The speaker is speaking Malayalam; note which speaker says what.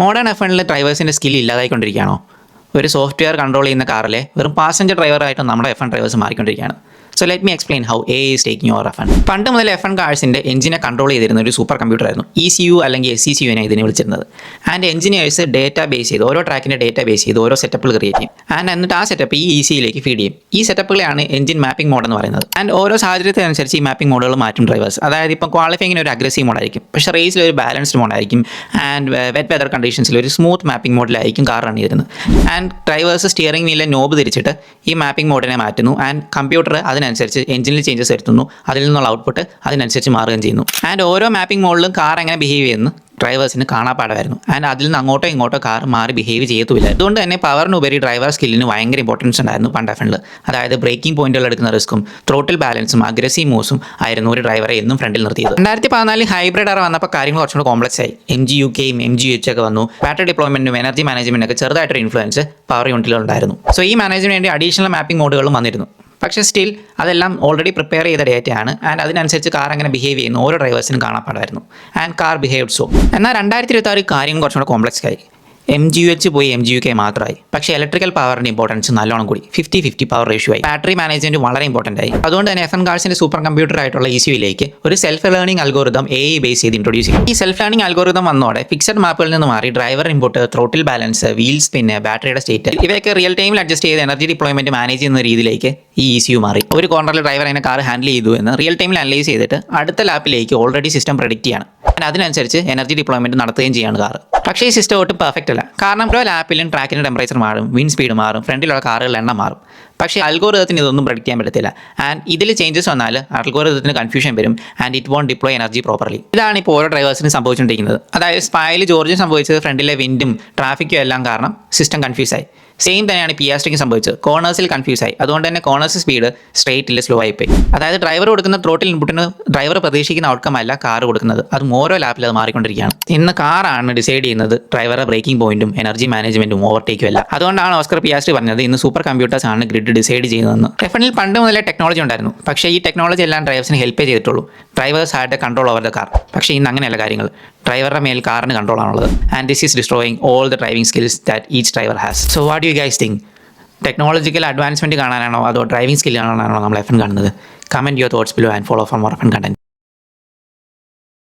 Speaker 1: Modern F1 ഡ്രൈവേഴ്സിൻ്റെ skill ഇല്ലാതായിക്കൊണ്ടിരിക്കുകയാണോ? ഒരു സോഫ്റ്റ്വെയർ കൺട്രോൾ ചെയ്യുന്ന കാറിലെ വെറും പാസഞ്ചർ ഡ്രൈവറായിട്ട് നമ്മുടെ F1 ഡ്രൈവേഴ്സ് മാറിക്കൊണ്ടിരിക്കുകയാണ്. So let me explain how AI is taking your F1. പണ്ട് മുതൽ F1 കാഴ്സിൻ്റെ എഞ്ചിനെ കൺട്രോൾ ചെയ്തിരുന്ന ഒരു സൂപ്പർ കമ്പ്യൂട്ടറായിരുന്നു ECU അല്ലെങ്കിൽ SCCU ഇതിനെ വിളിച്ചിരുന്നത്. ആൻഡ് എഞ്ചിനീയേഴ്സ് ഡേറ്റ ബേസ് ചെയ്ത് ഓരോ ട്രാക്കിൻ്റെ ഡേറ്റ ബേസ് ചെയ്ത് ഓരോ സെറ്റപ്പുകൾ ക്രിയേറ്റ് ചെയ്യും. ആൻഡ് എന്നിട്ട് ആ സെറ്റപ്പ് ഈ ECUയിലേക്ക് ഫീഡ് ചെയ്യും. ഈ സെറ്റപ്പുകളെയാണ് എഞ്ചിൻ മാപ്പിംഗ് മോഡ് എന്ന് പറയുന്നത്. ആൻഡ് ഓരോ സാഹചര്യത്തിനനുസരിച്ച് ഈ മാപ്പിംഗ് മോഡുകൾ മാറ്റും ഡ്രൈവേഴ്സ്. അതായത് ഇപ്പോൾ ക്വാളിഫയിങ്ങിന് ഒരു അഗ്രസീവ് മോഡായിരിക്കും, പക്ഷേ റേസിൽ ഒരു ബാലൻസ്ഡ് മോഡായിരിക്കും. ആൻഡ് വെറ്റ് വെതർ കണ്ടീഷൻസിൽ ഒരു സ്മൂത്ത് മാപ്പിംഗ് മോഡിലായിരിക്കും കാർ റൺ ചെയ്തിരുന്നത്. ആൻഡ് ഡ്രൈവേഴ്സ് സ്റ്റിയറിംഗ് വീലിലെ നോബ് തിരിച്ചിട്ട് ഈ മാപ്പിംഗ് മോഡിനെ മാറ്റുന്നു. ആൻഡ് കമ്പ്യൂട്ടർ അതിനനുസരിച്ച് എഞ്ചിനിൽ ചേഞ്ചസ് വരുത്തുന്നു. അതിൽ നിന്നുള്ള ഔട്ട്പുട്ട് അതിനനുസരിച്ച് മാറുകയും ചെയ്യുന്നു. ആൻഡ് ഓരോ മാപ്പിംഗ് മോഡിലും കാർ എങ്ങനെ ബിഹേവ് ചെയ്യുന്നു ഡ്രൈവേഴ്സിന് കാണാപ്പാടായിരുന്നു. ആൻഡ് അതിൽ നിന്ന് അങ്ങോട്ടോ ഇങ്ങോട്ടോ കാർ മാറി ബിഹേവ് ചെയ്യത്തുമില്ല. അതുകൊണ്ട് തന്നെ പവറിനുപരി ഡ്രൈവർ സ്കില്ലിന് ഭയങ്കര ഇമ്പോർട്ടൻസ് ഉണ്ടായിരുന്നു പണ്ട് F1. അതായത് ബ്രേക്കിംഗ് പോയിന്റുകൾ എടുക്കുന്ന റിസ്ക്കും ത്രോട്ടിൽ ബാലൻസും അഗ്രസീവ് മൂവ്സും ആയിരുന്നു ഒരു ഡ്രൈവറെ എന്നും ഫ്രണ്ടിൽ നിർത്തിയത്. 2014 ഹൈബ്രിഡ് എറ വന്നപ്പോൾ കാര്യങ്ങൾ കുറച്ചുകൂടി കോംപ്ലക്സ് ആയി. MGUKയും MGUH ഒക്കെ വന്നു. ബാറ്ററി ഡിപ്ലോയ്മെന്റും എനർജി മാനേജ്മെന്റൊക്കെ ചെറുതായിട്ടൊരു ഇൻഫ്ലുവൻസ് പവർ യൂണിറ്റിൽ ഉണ്ടായിരുന്നു. സോ ഈ മാനേജ്മെന്റ് വേണ്ടി അഡീഷണൽ മാപ്പിംഗ് മോഡുകളും വന്നിരുന്നു. പക്ഷേ സ്റ്റിൽ അതെല്ലാം ഓൾറെഡി പ്രിപ്പയർ ചെയ്ത ഡേറ്റയാണ്. ആൻഡ് അതിനനുസരിച്ച് കാർ എങ്ങനെ ബിഹേവ് ചെയ്യുന്നു ഓരോ ഡ്രൈവേഴ്സിനും കാണാപ്പാടായിരുന്നു. And car behaved so. എന്നാൽ 2026 കാര്യം കുറച്ചുകൂടെ കോംപ്ലക്സ് ആയി. MGUH പോയി MGUK മാത്രമായി. പക്ഷേ ഇലക്ട്രിക്കൽ പവറിൻ്റെ ഇമ്പോർട്ടൻസ് നല്ലോണം കൂടി. 50-50 പവർ റേഷ്യോ ആയി. ബാറ്ററി മാനേജ്മെന്റ് വളരെ ഇമ്പോർട്ടൻ്റ് ആയി. അതുകൊണ്ട് തന്നെ F1 കാഴ്സിൻ്റെ സൂപ്പർ കമ്പ്യൂട്ടർ ആയിട്ടുള്ള ECUയിലേക്ക് ഒരു self learning algorithm AI base ചെയ്ത് ഇൻട്രൊഡ്യൂസ് ചെയ്തു. ഈ സെൽഫ് ലേണിംഗ് അൽഗോറിതം വന്നോടെ ഫിക്സഡ് മാപ്പുകളിൽ നിന്ന് മാറി driver input, throttle balance, wheel spin, ബാറ്ററിയുടെ സ്റ്റേറ്റ് ഇവയൊക്കെ റിയൽ ടൈമിൽ അഡ്ജസ്റ്റ് ചെയ്ത് എനർജി ഡിപ്ലോയ്മെന്റ് മാനേജ് ചെയ്യുന്ന രീതിയിലേക്ക് ഈ ECU മാറി. ഒരു കോർണറിൽ ഡ്രൈവർ അതിനെ കാർ ഹാൻഡിൽ ചെയ്തു എന്ന് റിയൽ ടൈമിൽ അനലൈസ് ചെയ്തിട്ട് അടുത്ത ലാപ്പിലേക്ക് ഓൾറെഡി സിസ്റ്റം പ്രഡിക്റ്റ് ചെയ്യാണ്. അതിനനുസരിച്ച് എനർജി ഡിപ്ലോയ്മെന്റ് നടത്തുകയും ചെയ്യാണ് കാർ. പക്ഷേ ഈ സിസ്റ്റം ഒട്ടും പെർഫെക്റ്റ് അല്ല. കാരണം ഓരോ ലാപ്പിലും ട്രാക്കിൻ്റെ ടെമ്പറേച്ചർ മാറും, വിൻഡ് സ്പീഡ് മാറും, ഫ്രണ്ടിലുള്ള കാറുകളുടെ എണ്ണം മാറും. പക്ഷേ അൽഗോറിതത്തിന് ഇതൊന്നും പ്രഡിക്റ്റ് ചെയ്യാൻ പറ്റത്തില്ല. ആൻഡ് ഇതിൽ ചേഞ്ചസ് വന്നാൽ അൽഗോറിതത്തിന് കൺഫ്യൂഷൻ വരും. And it won't deploy energy properly. ഇതാണ് ഇപ്പോൾ ഓരോ ഡ്രൈവേഴ്സിനും സംഭവിച്ചുകൊണ്ടിരിക്കുന്നത്. അതായത് സ്പായിൽ ജോർജിന് സംഭവിച്ചത് ഫ്രണ്ടിലെ വിൻഡും ട്രാഫിക്കും എല്ലാം കാരണം സിസ്റ്റം കൺഫ്യൂസായി. സെയിം തന്നെയാണ് പിയാസ്ട്രിക്ക് സംഭവിച്ചത്. കോർണേഴ്സിൽ കൺഫ്യൂസായി. അതുകൊണ്ട് തന്നെ കോർണേഴ്സ് സ്പീഡ് സ്ട്രേറ്റിൽ സ്ലോ ആയിപ്പോയി. അതായത് ഡ്രൈവർ കൊടുക്കുന്ന ത്രോട്ടിൽ ഇൻപുട്ടിന് ഡ്രൈവർ പ്രതീക്ഷിക്കുന്ന ഔട്ട്കം അല്ല കാർ കൊടുക്കുന്നത്. അതും ഓരോ ലാപ്പിൽ അത് മാറിക്കൊണ്ടിരിക്കുകയാണ്. ഇന്ന് കാറാണ് ഡിസൈഡ് ചെയ്യുന്നത് ഡ്രൈവറുടെ ബ്രേക്കിംഗ് പോയിന്റും എനർജി മാനേജ്മെന്റും ഓവർടേക്കും അല്ല. അതുകൊണ്ടാണ് ഓസ്കർ പിയാസ്ട്രി പറഞ്ഞത് ഇന്ന് സൂപ്പർ കമ്പ്യൂട്ടേഴ്സ് ആണ് ഗ്രിഡ് ഡിസൈഡ് ചെയ്യുന്നതെന്ന്. F1 പണ്ട് മുതലേ ടെക്നോളജി ഉണ്ടായിരുന്നു. പക്ഷേ ഈ ടെക്നോളജി എല്ലാം ഡ്രൈവേഴ്സിന് ഹെൽപ്പേ ചെയ്തിട്ടുള്ളൂ. Drivers had control over the car. പക്ഷേ ഇന്ന് അങ്ങനെയല്ല കാര്യങ്ങൾ. ഡ്രൈവറുടെ മേൽ കാറിന് കൺട്രോൾ ആണുള്ളത്. And this is destroying all the driving skills that each driver has. So what do you guys think? Technological advancement കാണാനാണോ അതോ ഡ്രൈവിംഗ് സ്കിൽ കാണാനാണോ നമ്മൾ F1 കാണുന്നത്? Comment your thoughts below and follow for more F1 content.